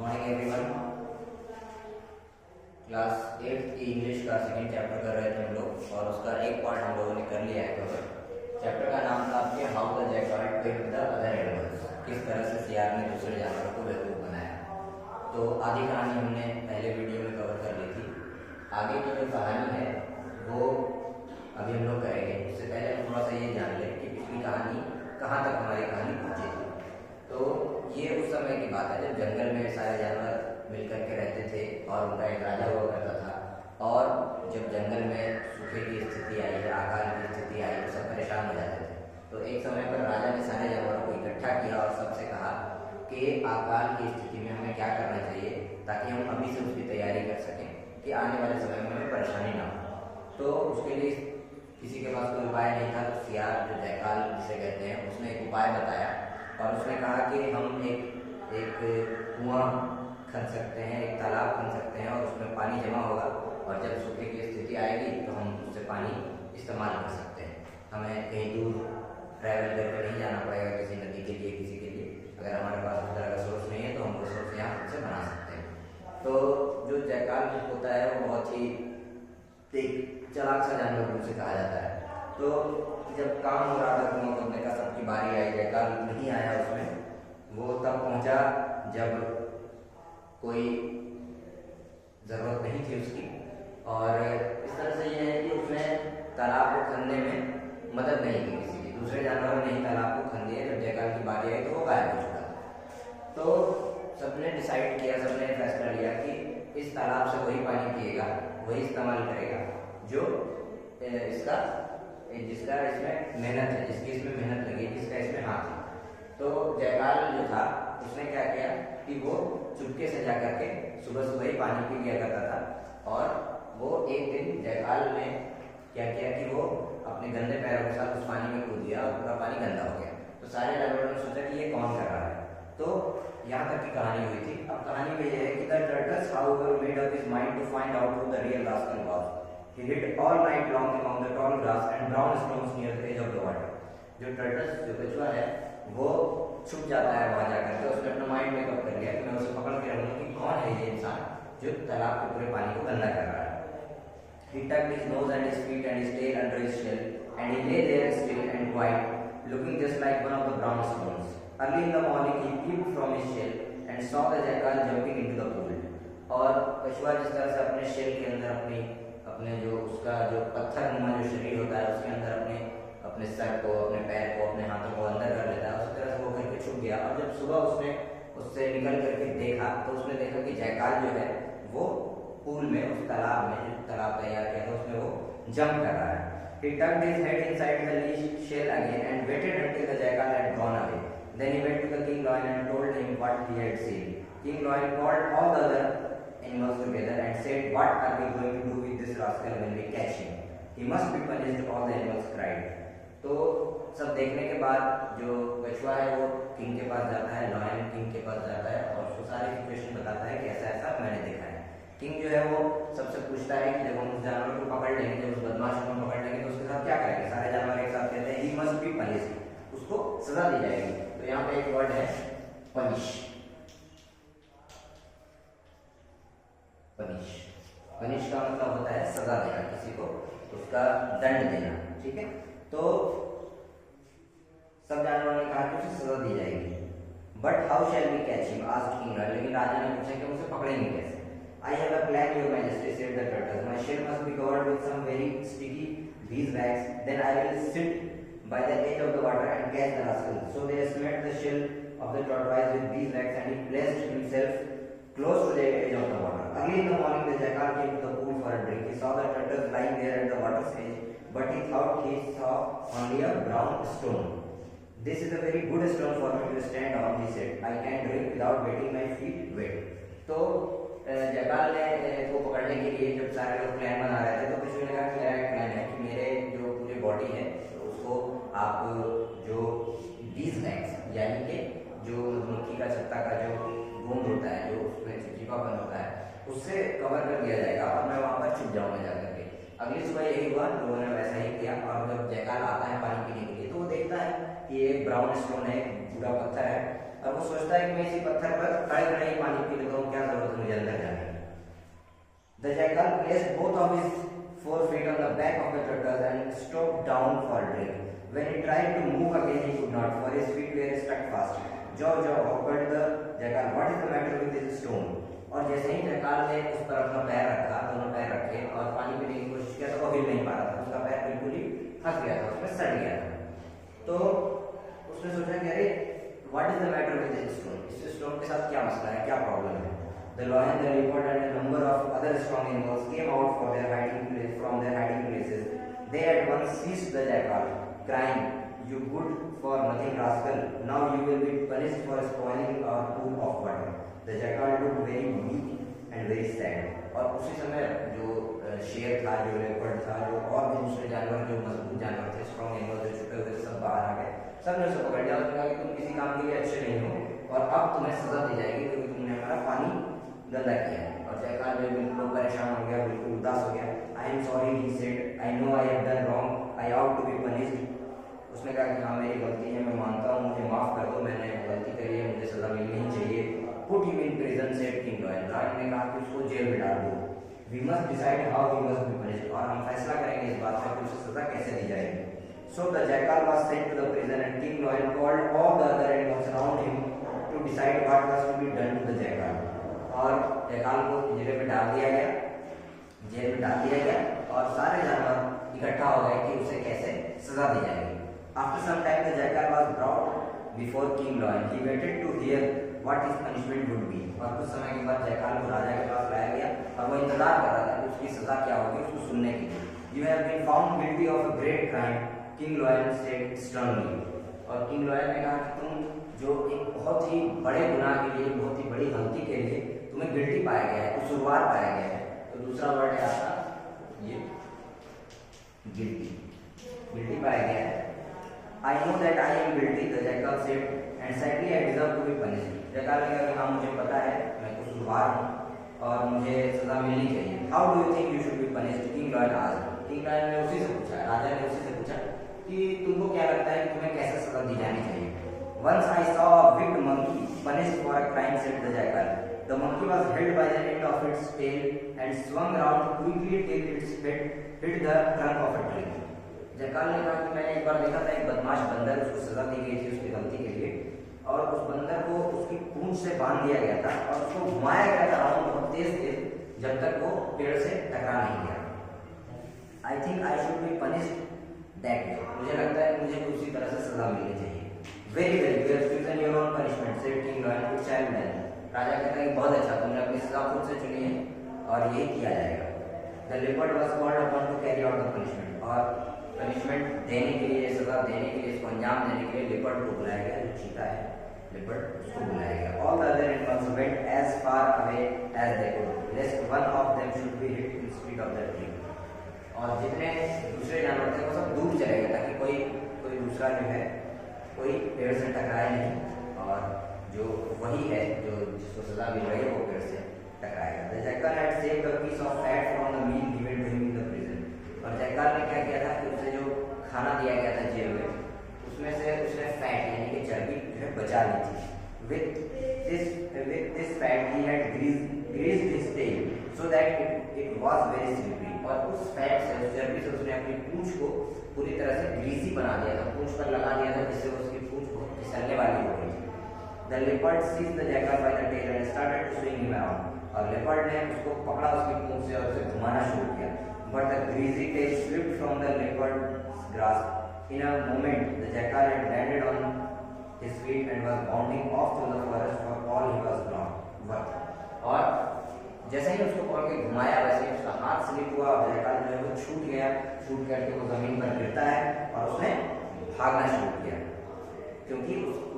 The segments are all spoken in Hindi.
Morning everyone. क्लास 8 की इंग्लिश का सेकंड चैप्टर कर रहे थे हम लोग और उसका एक पार्ट हम लोगों ने कर लिया है कवर। चैप्टर का नाम था आपके how the jackal tricked the other animals, किस तरह से सियार ने दूसरे जानवरों को बेवकूफ़ बनाया। तो आधी कहानी हमने पहले वीडियो में कवर कर ली थी। आगे की जो कहानी है वो अभी हम लोग करेंगे। उससे पहले हम थोड़ा सा ये जान लें कि पिछली कहानी कहाँ तक हमारी कहानी पहुँची थी। तो ये उस समय की बात है जब जंगल में सारे जानवर मिलकर के रहते थे और उनका एक राजा हुआ करता था। और जब जंगल में सूखे की स्थिति आई या अकाल की स्थिति आई तो सब परेशान हो जाते थे। तो एक समय पर राजा ने सारे जानवरों को इकट्ठा किया और सबसे कहा कि अकाल की स्थिति में हमें क्या करना चाहिए ताकि हम अभी से उसकी तैयारी कर सकें कि आने वाले समय में हमें परेशानी ना हो। तो उसके लिए किसी के पास कोई उपाय नहीं था। तो सियार जो जयकाल जिसे कहते हैं उसने एक उपाय बताया और उसने कहा कि हम एक कुआं खन सकते हैं, एक तालाब खन सकते हैं और उसमें पानी जमा होगा और जब सूखे की स्थिति आएगी तो हम उससे पानी इस्तेमाल कर सकते हैं। हमें कहीं दूर ट्रैवल करके नहीं जाना पड़ेगा किसी नदी के लिए, किसी के लिए। अगर हमारे पास उस तरह का सोर्स नहीं है तो हम वो सोर्स यहाँ खुद से बना सकते हैं। तो जो जयकाल होता है वो बहुत ही एक चालाक सा जानवर उसे कहा जाता है। तो जब काम हो रहा था कुआं खोदने का, सबकी बारी आई, जयकाल नहीं आया उसमें। वो तब पहुंचा जब कोई ज़रूरत नहीं थी उसकी। और इस तरह से यह है कि उसने तालाब को खनने में मदद नहीं की किसी की। दूसरे जानवरों ने ही तालाब को खन दिया। जब जयकाल की बारी आई तो वो गायब हो चुका था। तो सबने डिसाइड किया, सबने फैसला लिया कि इस तालाब से वही पानी पिएगा, वही इस्तेमाल करेगा जो जिसका इसमें मेहनत है, जिसकी इसमें मेहनत लगी, जिसका इसमें हाथ है। तो जयकाल जो था उसने क्या किया कि वो चुपके से जा करके सुबह सुबह ही पानी पी लिया करता था। और वो एक दिन जयकाल ने क्या किया कि वो अपने गंदे पैरों के साथ उस पानी में कूद गया और पूरा पानी गंदा हो गया। तो सारे जानवरों ने सोचा कि ये कौन कर रहा है। तो यहाँ तक की कहानी हुई थी। अब कहानी में यह है कि the turtles however made up his mind to find out who the real rascal was. He hid all night long among the tall grass and brown stones near the edge of the water. जो टर्टल्स जो कछुआ है वो छुप जाता है वहां जाकर के। उसने अपना माइंड मेकअप कर लिया कि मैं उसे पकड़ के रहूंगा कि कौन है ये इंसान जो तालाब के पूरे पानी को गंदा कर रहा है। He tucked his nose and his feet and his tail under his shell and he lay there still and quiet, looking just like one of the brown stones. Early in the morning he peeped from his shell and saw the jackal jumping into the pool. और कछुआ जिस तरह से अपने शेल के अंदर अपने जो उसका जो पत्थर नुमा जो शरीर होता है उसके अंदर अपने सर को, अपने पैर को, अपने हाथों को अंदर कर लेता है, उसी तरह से वो करके छुप गया। और जब सुबह उसने उससे निकल करके देखा तो उसने देखा कि जयकाल जो है वो पूल में, उस तालाब में, जो तालाब तैयार किया था उसमें वो जंप कर रहा है। He tucked his head inside the leash shell again and waited until the jackal had gone away. Then he went to the king lion and told him what he had seen. King lion called all the other animals together and said, "What are we going to do with this rascal when we catch him? He must be punished." All the animals cried. तो सब देखने के बाद जो कछुआ है वो किंग के पास जाता है, लॉयन किंग के पास जाता है और उसको सारी सिचुएशन बताता है कि ऐसा ऐसा मैंने देखा है। किंग जो है वो सबसे पूछता है कि जब हम उस जानवर को पकड़ लेंगे, जब उस बदमाश को पकड़ लेंगे तो उसके साथ क्या करेंगे। सारे जानवर एक साथ कहते हैं ही मस्ट बी पनिश्ड, उसको सजा दी जाएगी। तो यहाँ पे एक वर्ड है पनिश। पनिश पनिश का मतलब होता है सजा देना, किसी को उसका दंड देना। ठीक है, तो सब जानवरों ने कहा कि उसे सजा दी जाएगी। But how shall we catch him asked king lion. लेकिन राजा ने पूछा कि उसे पकड़ेंगे कैसे। I have a plan, your majesty, said the turtle. My shell must be covered with some very sticky beeswax. Then I will sit by the edge of the water and catch the rascal. So they smeared the shell of the tortoise with beeswax and he placed himself close to the edge of the water. Early in the morning the jackal came to the pool for a drink. He saw the turtles lying there at the water's edge, but he thought he saw only a brown stone. This is a very good stone for me to stand on, he said. I can drink without getting my feet wet. तो जयकाल ने को पकड़ने के लिए जब सारे लोग प्लान बना रहे थे तो किसी ने कहा कि मेरा एक प्लान है कि मेरे जो पूरी बॉडी है तो उसको आप जो बीसवैक्स यानी कि जो मधुमक्खी का छत्ता का जो गूंद होता है, जो उसमें चिपचिपापन होता है, उससे कवर कर दिया जाएगा और मैं वहाँ पर छुप जाऊँगा जाकर के। अगली सुबह यही हुआ, लोगों ने वैसा ही किया। और जब जयकाल आता है पानी पीने के लिए तो वो देखता है कि ये ब्राउन स्टोन है, पूरा पत्थर है, और वो सोचता है कि मैं इसी पत्थर पर खड़े खड़े ही पानी पी लेता हूँ, क्या जरूरत है मुझे अंदर जाने की। The jackal placed both of his forefeet on the back of the turtle and stooped down for a drink. When he tried to move again, he could not, for his feet were stuck fast. Jaw, whispered the jackal, "What is the matter with this stone?" और जैसे ही jackal ने उस पर अपना पैर रखा, दोनों पैर रखे और पानी पीने की कोशिश किया, तो वो हिल नहीं पा रहा था, उसका पैर बिल्कुल ही फंस गया था, उसमें सड़ गया था। तो उसने सोचा कि अरे what is the matter with this stone, इस स्टोन के साथ क्या मसला है, क्या प्रॉब्लम है। The lion, the leopard, and a number of other strong animals came out from their hiding places. They at once seized the jackal, crying, "You good for nothing rascal! Now you will be punished for spoiling our pool of water." The jackal looked very weak and very sad. और उसी समय जो शेर था, जो लेपर्ड था, जो और भी दूसरे जानवर, जो मजबूत जानवर थे, स्ट्रॉन्ग एनिमल जो छुपे हुए थे, सब बाहर आ गए। सबने उसको पकड़ लिया और कहा कि तुम किसी काम के लिए अच्छे नहीं हो और अब तुम्हें सजा दी जाएगी क्योंकि तुमने हमारा पानी गंदा किया है। और जयकाल जो बिल्कुल परेशान हो गया, बिल्कुल उदास हो गया। I am sorry he said, I know I have done wrong, I ought to be punished. उसने कहा कि हाँ मेरी गलती है, मैं मानता हूँ, मुझे माफ कर दो, मैंने गलती करी है, मुझे सजा मिलनी ही चाहिए। Put him in prison said king lion. Lion ने कहा कि उसको जेल में डाल दो। We must decide how he must be punished, और हम फैसला करेंगे इस बात पर कि उसे सजा कैसे दी जाएगी। So the jackal was sent to the prison and King Lion called all the other animals around him to decide what was to be done to the jackal. और जयकाल को पिंजरे में डाल दिया गया, जेल में डाल दिया गया और सारे जानवर इकट्ठा हो गए कि उसे कैसे सजा दी जाएगी। After some time the jackal was brought before King Lion. He waited to hear what his punishment would be. और कुछ समय के बाद जयकाल को राजा के पास लाया गया और वो इंतजार कर रहा था कि उसकी सजा क्या होगी, उसको सुनने के लिए। You have been found guilty of a great crime, King Lion said sternly. और किंग लॉयन ने कहा कि तुम जो एक बहुत ही बड़े गुनाह के लिए, बहुत ही बड़ी गलती के लिए तुम्हें गिल्टी पाया गया है, कसूरवार पाया गया है। तो दूसरा वर्ड है आपका ये गिल्टी, गिल्टी पाया गया है। I know that I am guilty, the jackal said, and sadly I deserve to be punished. जयकाल ने कहा कि हाँ मुझे पता है मैं कसूरवार हूँ और मुझे सजा मिलनी चाहिए। How do you think you should be punished? King Lion asked. King lion ने उसी से पूछा, राजा ने उसी से पूछा कि तुमको क्या लगता है कि तुम्हें कैसे सजा दी जानी चाहिए। Once I saw a wicked monkey punished for a crime, said the jackal. The monkey was held by the end of its tail and swung around quickly till its head hit the trunk of a tree. जयकाल ने कहा कि मैंने एक बार देखा था एक बदमाश बंदर, उसको सजा दी गई थी उसकी गलती के लिए और उस बंदर को उसकी पूंछ से बांध दिया गया था और उसको घुमाया गया था राउंड बहुत तेज जब तक वो पेड़ से टकरा नहीं गया। I think I should be punished that way. मुझे लगता है मुझे उसी तरह से सजा मिलनी चाहिए। Very well, you have chosen your own punishment, said King Lion. It shall be done. राजा कहता है कि बहुत अच्छा, तुमने अपनी सजा खुद से चुनी है और यही किया जाएगा। The leopard was called upon to carry out the punishment. और पनिशमेंट देने के लिए, सजा देने के लिए, इसको अंजाम देने के लिए लेपर्ड को बुलाया गया, जो चीता है लेपर्ड, उसको बुलाया गया। All the other animals went as far away as they could, lest one of them should be hit instead of the tree. और जितने दूसरे जानवर थे वो सब दूर चले गए ताकि कोई दूसरा जो है कोई पेड़ से टकराए नहीं और जो वही है जो जिसको सजा मिल रही है वो पेड़ से टकराएगा। The jackal had saved a piece of fat from the meal given to him in the prison. और जयकाल ने क्या किया था कि उसे जो खाना दिया गया था जेल में उसमें से उसने फैट यानी कि चर्बी जो है बचा ली थी। With this fat he had greased his tail so that it was very slippery. और उस फैट से, उस चर्बी से उसने अपनी पूंछ को पूरी तरह से ग्रीसी बना दिया था, पूंछ पर लगा दिया था जिससे उसकी पूंछ बहुत फिसलने वाली हो गई थी। The leopard seized the jackal by the tail and started to swing him around. और लेपर्ड ने उसको पकड़ा उसकी पूंछ से और उसे घुमाना शुरू किया। But the greasy tail slipped from the leopard's grasp. In a moment, the jackal had landed on his feet and was bounding off through the forest for all he was worth. और जैसे ही उसको पकड़ के घुमाया वैसे ही उसका हाथ स्लिप हुआ और जयकाल जो है वो छूट गया, छूट करके वो जमीन पर गिरता है और उसने भागना शुरू किया क्योंकि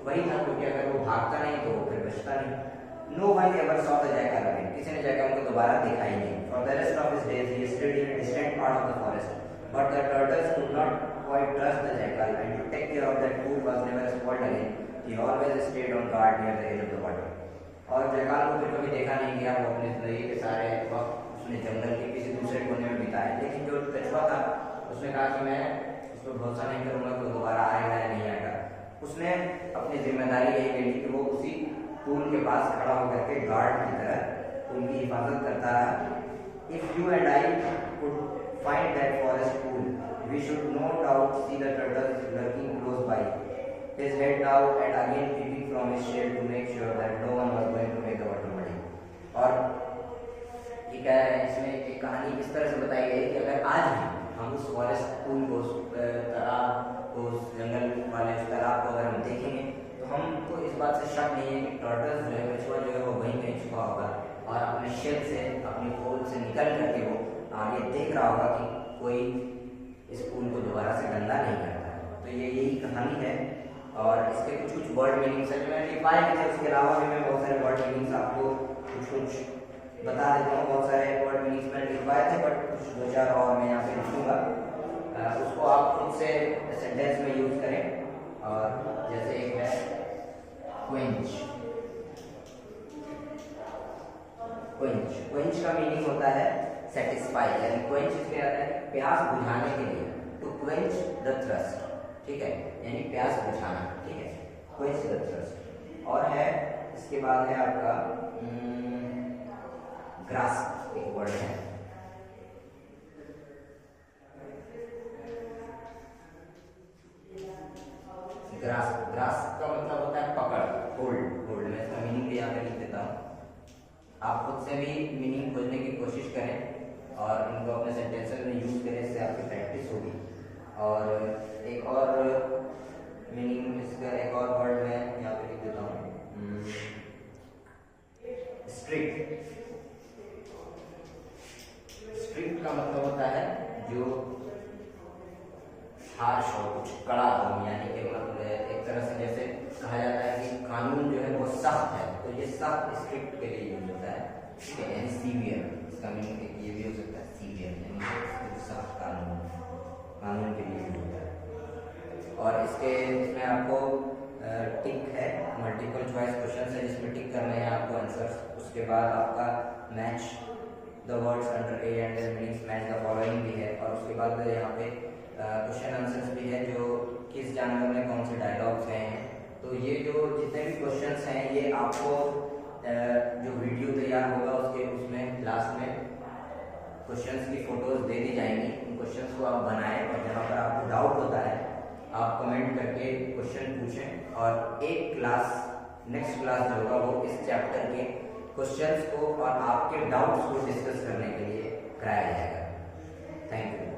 वही था, क्योंकि अगर वो भागता नहीं तो वो फिर बचता नहीं। No one ever saw the jackal again. किसी ने जयकाल को दोबारा देखा ही नहीं। For the rest of his days he stayed in a distant part of the forest. But the turtles could not quite trust the jackal, and to take care of that food was never spoiled again. He always stayed on guard near the edge of the water. और जयकाल को फिर कभी देखा नहीं गया, वो अपनी जिंदगी के सारे वक्त उसने जंगल के किसी दूसरे कोने में बिताया। लेकिन जो कछुआ था उसने कहा कि मैं उस पर भरोसा नहीं करूंगा कि वो दोबारा आएगा या नहीं आएगा। उसने अपनी जिम्मेदारी यही ले ली कि वो उसी पुल के पास खड़ा होकर के गार्ड की तरह उनकी हिफाजत करता रहा। If you and I could find that forest pool, we should no doubt see the turtle lurking close by, his head now and again peeping from his shell to make sure that no one was going to make the water muddy। और ये क्या है, इसमें एक कहानी इस तरह से बताई गई कि अगर आज भी हम उस फॉरेस्ट पूल को, उस तालाब को, उस जंगल वाले उस तालाब को अगर हम देखेंगे तो हमको इस बात से शक नहीं है कि टर्टल्स जो है, कछुआ जो है वो वहीं कहीं छुपा होगा और अपने शेल से, अपनी खोल से निकल करके वो आगे देख रहा होगा कि कोई इस पूल को दोबारा से गंदा नहीं करता है। तो ये यही कहानी है और इसके कुछ कुछ वर्ड मीनिंग्स है जो मैंने लिखवाए थे। उसके अलावा भी मैं बहुत सारे वर्ड मीनिंग्स आपको कुछ बता देता हूँ। बहुत सारे वर्ड मीनिंग्स मैंने लिखवाए थे बट कुछ 2-4 और मैं यहाँ पे लिखूंगा, उसको आप खुद से सेंटेंस में यूज करें। और जैसे एक है क्वेंच। क्वेंच, क्वेंच का मीनिंग होता है सेटिस्फाई, यानी क्वेंच इसमें आता है प्यास बुझाने के लिए, टू क्वेंच द थ्रस्ट, ठीक है, यानी प्यास बुझाना, ठीक है, क्वेंच द थ्रस्ट। और है इसके बाद है आपका ग्रास्प, एक वर्ड है, ग्रास्प। ग्रास्प का मतलब होता है पकड़, होल्ड, होल्ड। मैं इसका मीनिंग भी यहाँ पे लिख देता हूँ, आप खुद से भी मीनिंग खोजने की कोशिश करें और इनको अपने सेंटेंसेस में यूज करें, इससे आपकी प्रैक्टिस होगी। और एक और मीनिंग, इसका एक और वर्ड मैं यहाँ पे लिख देता हूँ, स्ट्रिक्ट। स्ट्रिक्ट का मतलब होता है जो हार्श हो, कुछ कड़ा हो, यानी कि मतलब एक तरह से जैसे कहा जाता है कि कानून जो है वो सख्त है, तो ये सख्त स्ट्रिक्ट के लिए यूज होता है, ठीक है, यानी सीवियर। इसका मीनिंग ये भी हो सकता है सीवियर, यानी सख्त कानून, कानून के लिए यूज होता है। और इसमें आपको टिक है, मल्टीपल चॉइस क्वेश्चन है जिसमें टिक करने हैं आपको आंसर्स। उसके बाद आपका match the words under A and there meanings, match the following भी है। और उसके बाद यहाँ पे क्वेश्चन आंसर्स भी है, जो किस जानवर में कौन से डायलॉग्स हैं। तो ये जो जितने भी क्वेश्चंस हैं ये आपको जो वीडियो तैयार होगा उसमें लास्ट में क्वेश्चंस की फोटोज दे दी जाएंगी। उन क्वेश्चंस को आप बनाएं और जहाँ पर आपको डाउट होता है आप कमेंट करके क्वेश्चन पूछें और एक क्लास, नेक्स्ट क्लास जो होगा वो इस चैप्टर के क्वेश्चंस को और आपके डाउट्स को डिस्कस करने के लिए कराया जाएगा। Thank you.